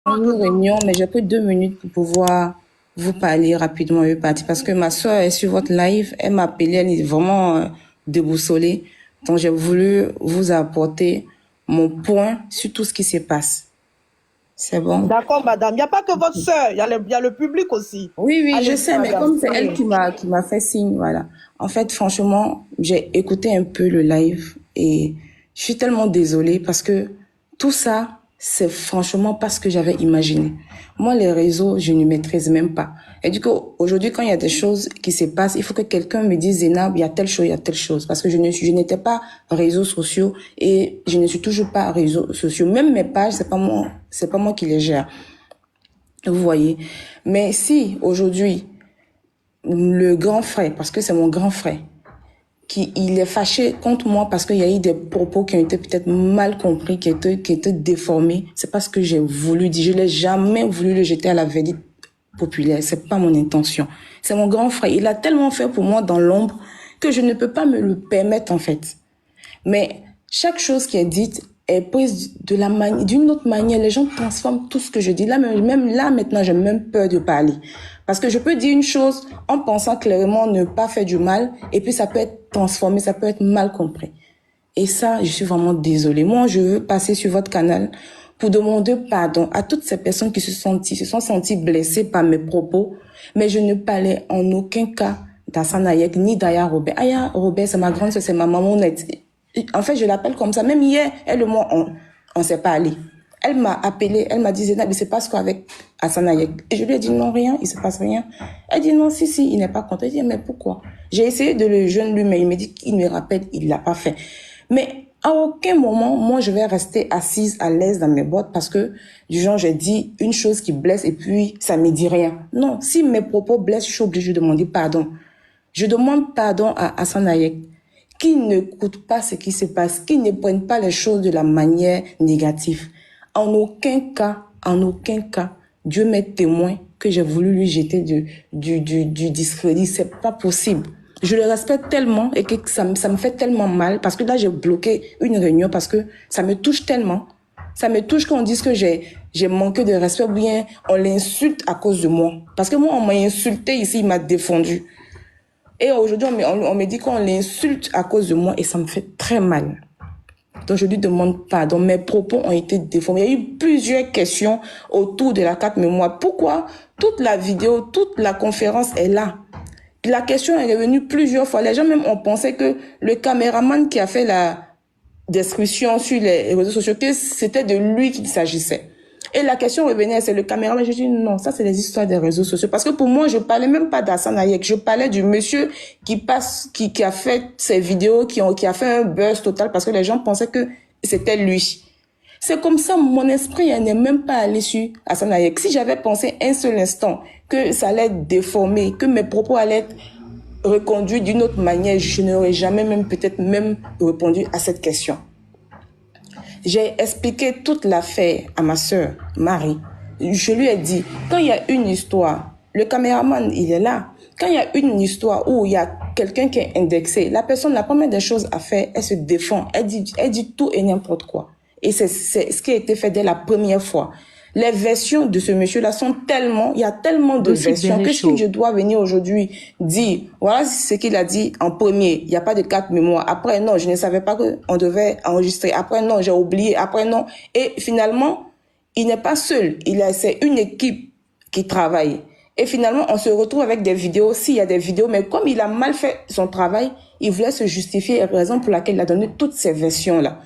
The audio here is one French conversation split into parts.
une réunion, mais j'ai pris 2 minutes pour pouvoir vous parler rapidement et partir parce que ma soeur est sur votre live, elle m'a appelé, elle est vraiment déboussolée. Donc j'ai voulu vous apporter mon point sur tout ce qui se passe. C'est bon? D'accord, madame. Il n'y a pas que votre sœur, il y a le public aussi. Oui, oui, je Allez-y, sais, mais madame. comme c'est elle Oui. qui m'a fait signe, voilà. En fait, franchement, j'ai écouté un peu le live et je suis tellement désolée parce que tout ça, c'est franchement pas ce que j'avais imaginé. Moi, les réseaux, je ne maîtrise même pas. Et du coup, aujourd'hui, quand il y a des choses qui se passent, il faut que quelqu'un me dise, Zénab, il y a telle chose, il y a telle chose. Parce que je n'étais pas réseaux sociaux et je ne suis toujours pas réseaux sociaux. Même mes pages, c'est pas moi qui les gère. Vous voyez. Mais si aujourd'hui, le grand frère, parce que c'est mon grand frère, il est fâché contre moi parce qu'il y a eu des propos qui ont été peut-être mal compris, qui étaient déformés, c'est pas ce que j'ai voulu dire. Je n'ai jamais voulu le jeter à la verdict populaire. C'est pas mon intention. C'est mon grand frère. Il a tellement fait pour moi dans l'ombre que je ne peux pas me le permettre, en fait. Mais chaque chose qui est dite est prise d'une autre manière. Les gens transforment tout ce que je dis. Là, même là, maintenant, j'ai même peur de parler. Parce que je peux dire une chose en pensant clairement ne pas faire du mal, et puis ça peut être transformé, ça peut être mal compris. Et ça, je suis vraiment désolée. Moi, je veux passer sur votre canal pour demander pardon à toutes ces personnes qui se sont senties blessées par mes propos, mais je ne parlais en aucun cas d'Assane Hayek ni d'Aya Robert. Aya Robert, c'est ma grande sœur, c'est ma maman nette. En fait, je l'appelle comme ça. Même hier, elle et moi, on s'est parlé. Elle m'a appelé, elle m'a dit, Zénab, il se passe quoi avec Assane Hayek? Et je lui ai dit, non, rien, il se passe rien. Elle dit, non, si, il n'est pas content. Je dit, mais pourquoi? J'ai essayé de le joindre lui, mais il me dit qu'il me rappelle, il l'a pas fait. Mais à aucun moment, moi, je vais rester assise à l'aise dans mes bottes parce que, du genre, j'ai dit une chose qui blesse et puis ça me dit rien. Non, si mes propos blessent, je suis obligée de demander pardon. Je demande pardon à Assane Hayek, qui n'écoute pas ce qui se passe, qui ne prenne pas les choses de la manière négative. En aucun cas, Dieu m'est témoin que j'ai voulu lui jeter du discrédit. C'est pas possible. Je le respecte tellement et que ça me fait tellement mal parce que là, j'ai bloqué une réunion parce que ça me touche tellement. Ça me touche qu'on dise que j'ai manqué de respect ou bien on l'insulte à cause de moi. Parce que moi, on m'a insulté ici, il m'a défendu. Et aujourd'hui, on me dit qu'on l'insulte à cause de moi et ça me fait très mal. Donc, je lui demande pardon. Mes propos ont été déformés. Il y a eu plusieurs questions autour de la carte mémoire. Pourquoi toute la vidéo, toute la conférence est là? La question est revenue plusieurs fois. Les gens même ont pensé que le caméraman qui a fait la description sur les réseaux sociaux, que c'était de lui qu'il s'agissait. Et la question revenait, c'est le caméraman. Je dis non, ça c'est les histoires des réseaux sociaux. Parce que pour moi, je parlais même pas d'Assane Hayek. Je parlais du monsieur qui a fait ces vidéos, qui a fait un buzz total parce que les gens pensaient que c'était lui. C'est comme ça, mon esprit n'est même pas allé sur Assane Hayek. Si j'avais pensé un seul instant que ça allait être déformé, que mes propos allaient être reconduits d'une autre manière, je n'aurais jamais peut-être même répondu à cette question. J'ai expliqué toute l'affaire à ma sœur, Marie. Je lui ai dit, quand il y a une histoire, le caméraman, il est là. Quand il y a une histoire où il y a quelqu'un qui est indexé, la personne, la première des choses à faire, elle se défend. Elle dit tout et n'importe quoi. Et c'est ce qui a été fait dès la première fois. Les versions de ce monsieur-là sont tellement, il y a tellement de versions que si je dois venir aujourd'hui dire, voilà ce qu'il a dit en premier, il n'y a pas de carte mémoire. Après, non, je ne savais pas qu'on devait enregistrer. Après, non, j'ai oublié. Après, non. Et finalement, il n'est pas seul. C'est une équipe qui travaille. Et finalement, on se retrouve avec des vidéos. S'il y a des vidéos, mais comme il a mal fait son travail, il voulait se justifier, raison pour laquelle il a donné toutes ces versions-là.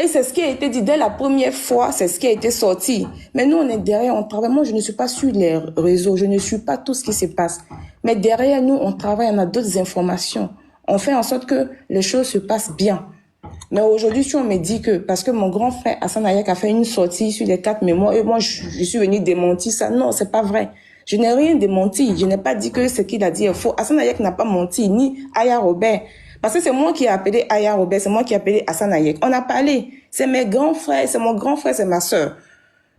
Et c'est ce qui a été dit dès la première fois, c'est ce qui a été sorti. Mais nous, on est derrière, on travaille. Moi, je ne suis pas sur les réseaux, je ne suis pas tout ce qui se passe. Mais derrière nous, on travaille, on a d'autres informations. On fait en sorte que les choses se passent bien. Mais aujourd'hui, si on me dit que, parce que mon grand frère Assane Hayek a fait une sortie sur les 4 mémoires, et moi, je suis venue démentir ça. Non, c'est pas vrai. Je n'ai rien démenti. Je n'ai pas dit que ce qu'il a dit est faux. Assane Hayek n'a pas menti, ni Aya Robert. Parce que c'est moi qui ai appelé Aya Robert, c'est moi qui ai appelé Assane Hayek. On a parlé. C'est mes grands frères, c'est mon grand frère, c'est ma sœur.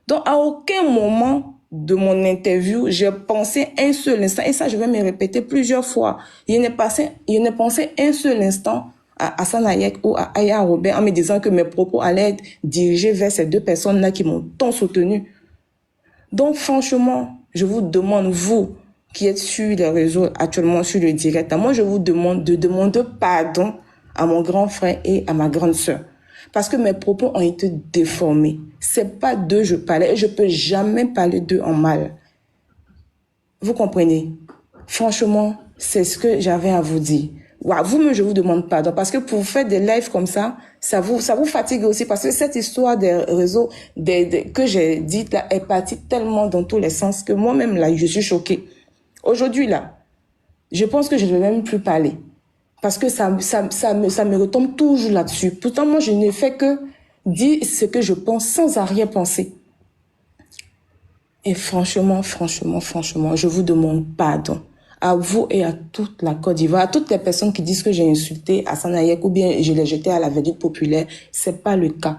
Donc, à aucun moment de mon interview, j'ai pensé un seul instant, et ça, je vais me répéter plusieurs fois. Il ne pensé un seul instant à Hassan Hayek ou à Aya Robert en me disant que mes propos allaient être dirigés vers ces deux personnes-là qui m'ont tant soutenu. Donc, franchement, je vous demande, vous qui êtes sur les réseaux actuellement, sur le direct, moi, je vous demande de demander pardon à mon grand frère et à ma grande sœur. Parce que mes propos ont été déformés. C'est pas d'eux je parlais et je peux jamais parler d'eux en mal. Vous comprenez? Franchement, c'est ce que j'avais à vous dire. Vous-même, je vous demande pardon parce que pour faire des lives comme ça vous fatigue aussi parce que cette histoire des réseaux que j'ai dite là est partie tellement dans tous les sens que moi-même là, je suis choquée. Aujourd'hui là, je pense que je ne vais même plus parler parce que ça me retombe toujours là-dessus. Pourtant, moi, je n'ai fait que dire ce que je pense sans arrière-pensée. Et franchement, je vous demande pardon. À vous et à toute la Côte d'Ivoire, à toutes les personnes qui disent que j'ai insulté Hassan Hayek ou bien je l'ai jeté à la vedette populaire, c'est pas le cas.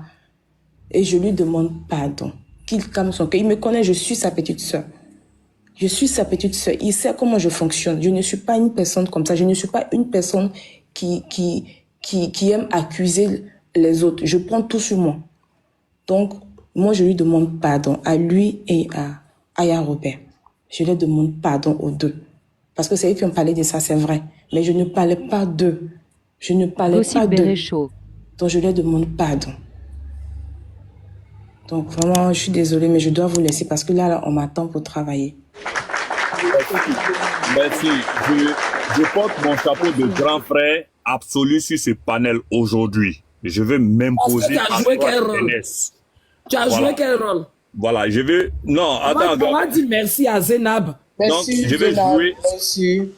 Et je lui demande pardon. Qu'il calme son cœur. Il me connaît, je suis sa petite sœur. Je suis sa petite sœur. Il sait comment je fonctionne. Je ne suis pas une personne comme ça. Je ne suis pas une personne qui aime accuser les autres. Je prends tout sur moi. Donc, moi, je lui demande pardon à lui et à Aya Robert. Je leur demande pardon aux deux. Parce que c'est eux qui ont parlé de ça, c'est vrai. Mais je ne parlais pas d'eux. Je ne parlais pas d'eux. Donc, je leur demande pardon. Donc, vraiment, je suis désolée, mais je dois vous laisser parce que là on m'attend pour travailler. Merci. Je porte mon chapeau de grand frère absolu sur ce panel aujourd'hui. Je veux m'imposer à toi, jeunesse. Tu as joué quel rôle? Voilà, je veux... Non, attends. On va dire merci à Zénab. Merci, donc, je vais Zénab, jouer... Merci.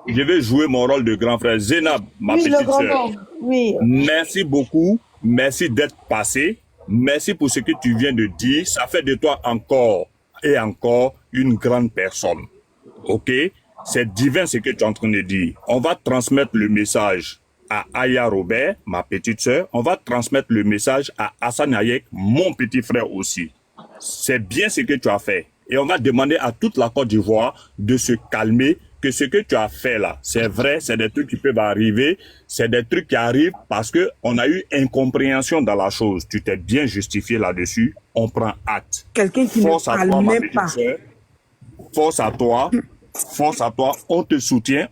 Je vais jouer mon rôle de grand frère. Zénab, ma petite sœur. Oui. Merci beaucoup. Merci d'être passé. Merci pour ce que tu viens de dire. Ça fait de toi encore et encore une grande personne. OK? C'est divin ce que tu es en train de dire. On va transmettre le message à Aya Robert, ma petite sœur. On va transmettre le message à Hassan Hayek, mon petit frère aussi. C'est bien ce que tu as fait. Et on va demander à toute la Côte d'Ivoire de se calmer, que ce que tu as fait là, c'est vrai, c'est des trucs qui peuvent arriver, c'est des trucs qui arrivent parce que on a eu incompréhension dans la chose. Tu t'es bien justifié là-dessus, on prend acte. Quelqu'un qui force ne à toi, parle ma même petite pas. sœur. Force à toi, on te soutient,